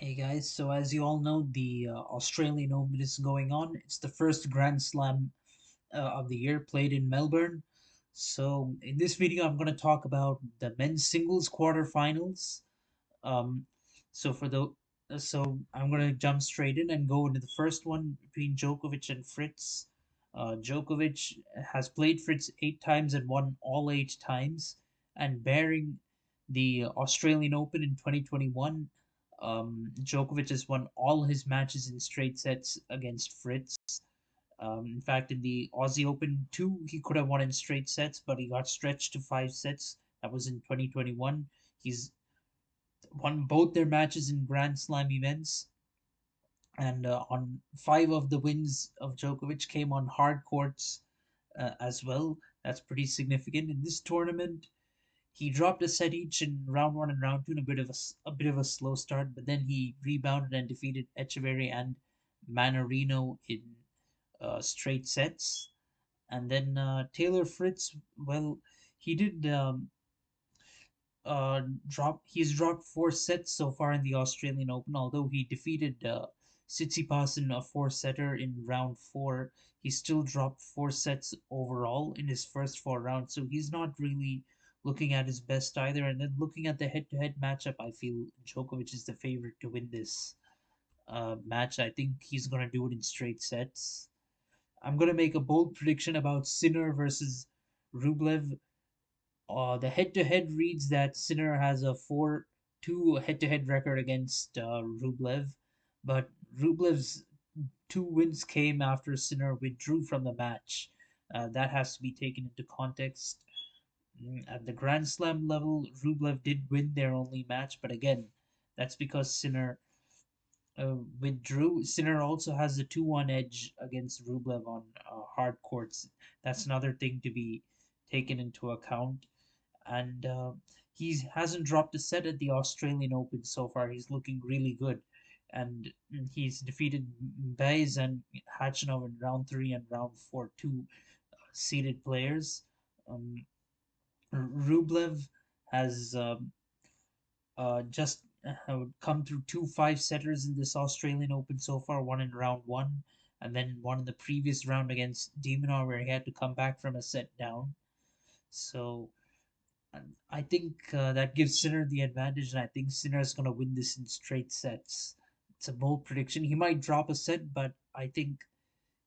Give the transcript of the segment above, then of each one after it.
Hey guys, so as you all know, the Australian Open is going on. It's the first Grand Slam of the year played in Melbourne. So in this video, I'm going to talk about the men's singles quarterfinals. Um, so for the so I'm going to jump straight in and go into the first one between Djokovic and Fritz. Djokovic has played Fritz 8 times and won all 8 times, and bearing the Australian Open in 2021. Djokovic has won all his matches in straight sets against Fritz. In fact, in the Aussie Open 2, he could have won in straight sets, but he got stretched to 5 sets. That was in 2021. He's won both their matches in Grand Slam events, and on 5 of the wins of Djokovic came on hard courts as well. That's pretty significant in this tournament. He dropped a set each in round one and round two, and a bit of a slow start, but then he rebounded and defeated Echeverry and Manarino in straight sets. And then Taylor Fritz, well, he did he's dropped 4 sets so far in the Australian Open, although he defeated Tsitsipas in a four-setter in round four. He still dropped 4 sets overall in his first 4 rounds, so he's not really looking at his best either. And then looking at the head-to-head matchup, I feel Djokovic is the favorite to win this match. I think he's gonna do it in straight sets. I'm gonna make a bold prediction about Sinner versus Rublev. The head-to-head reads that Sinner has a 4-2 head-to-head record against Rublev, but Rublev's 2 wins came after Sinner withdrew from the match. That has to be taken into context. At the Grand Slam level, Rublev did win their only match, but again, that's because Sinner withdrew. Sinner also has a 2-1 edge against Rublev on hard courts. That's another thing to be taken into account. And he hasn't dropped a set at the Australian Open so far. He's looking really good, and he's defeated Baez and Khachanov in round three and round four, two seeded players. Um, Rublev has just come through 2 5 setters in this Australian Open so far. One in round one, and then one in the previous round against Demonor, where he had to come back from a set down. So I think that gives Sinner the advantage, and I think Sinner is going to win this in straight sets. It's a bold prediction. He might drop a set, but I think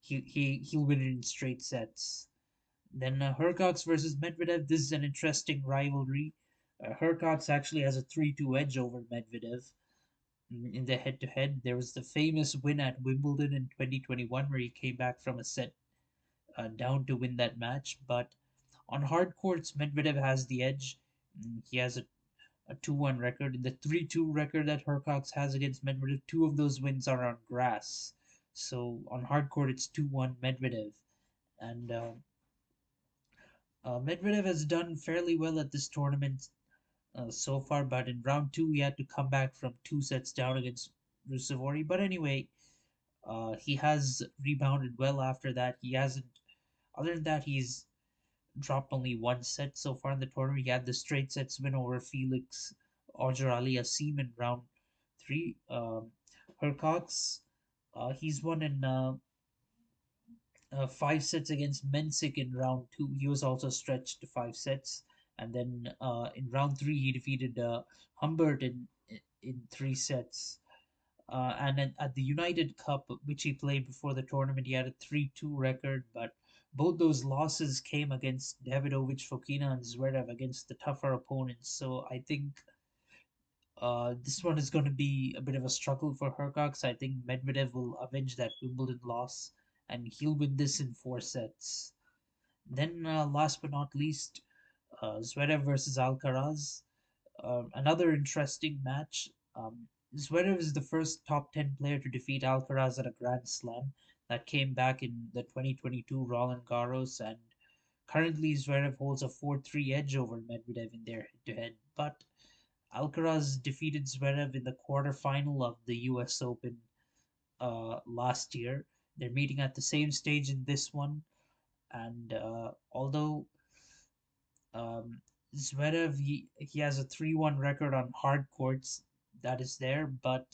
he'll win it in straight sets. Then Hercox versus Medvedev. This is an interesting rivalry. Hercox actually has a 3-2 edge over Medvedev in the head-to-head. There was the famous win at Wimbledon in 2021 where he came back from a set down to win that match. But on hard courts, Medvedev has the edge. He has a 2-1 record. In the 3-2 record that Hercox has against Medvedev, 2 of those wins are on grass. So on hard court, it's 2-1 Medvedev. And Medvedev has done fairly well at this tournament so far, but in round two, he had to come back from 2 sets down against Rusevori. But anyway, he has rebounded well after that. He hasn't, other than that, he's dropped only 1 set so far in the tournament. He had the straight sets win over Felix Auger-Aliassime in round three. Hercox, he's won in 5 sets against Mensik in round two. He was also stretched to 5 sets, and then in round three he defeated Humbert in 3 sets. And at the United Cup, which he played before the tournament, he had a 3-2 record, but both those losses came against Davidovich, Fokina, and Zverev against the tougher opponents. So I think this one is going to be a bit of a struggle for Hercox. I think Medvedev will avenge that Wimbledon loss, and he'll win this in 4 sets. Then, last but not least, Zverev versus Alcaraz. Another interesting match. Zverev is the first top 10 player to defeat Alcaraz at a Grand Slam. That came back in the 2022 Roland Garros, and currently Zverev holds a 4-3 edge over Medvedev in their head to head. But Alcaraz defeated Zverev in the quarterfinal of the US Open last year. They're meeting at the same stage in this one, and although um, Zverev he has a 3-1 record on hard courts, that is there, but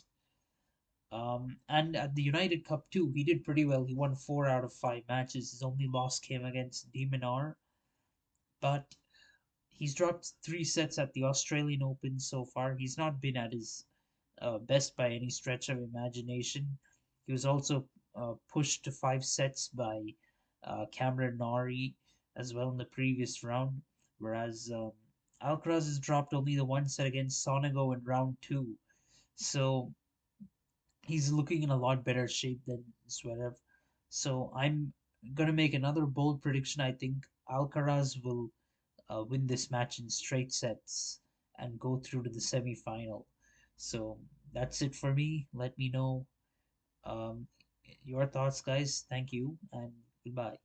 And at the United Cup too, he did pretty well. He won 4 out of 5 matches. His only loss came against Demonar, but he's dropped 3 sets at the Australian Open so far. He's not been at his best by any stretch of imagination. He was also pushed to 5 sets by Cameron Norrie as well in the previous round, whereas Alcaraz has dropped only the 1 set against Sonego in round two. So he's looking in a lot better shape than Zverev. So I'm gonna make another bold prediction. I think Alcaraz will win this match in straight sets and go through to the semi-final. So that's it for me. Let me know um, your thoughts, guys. Thank you and goodbye.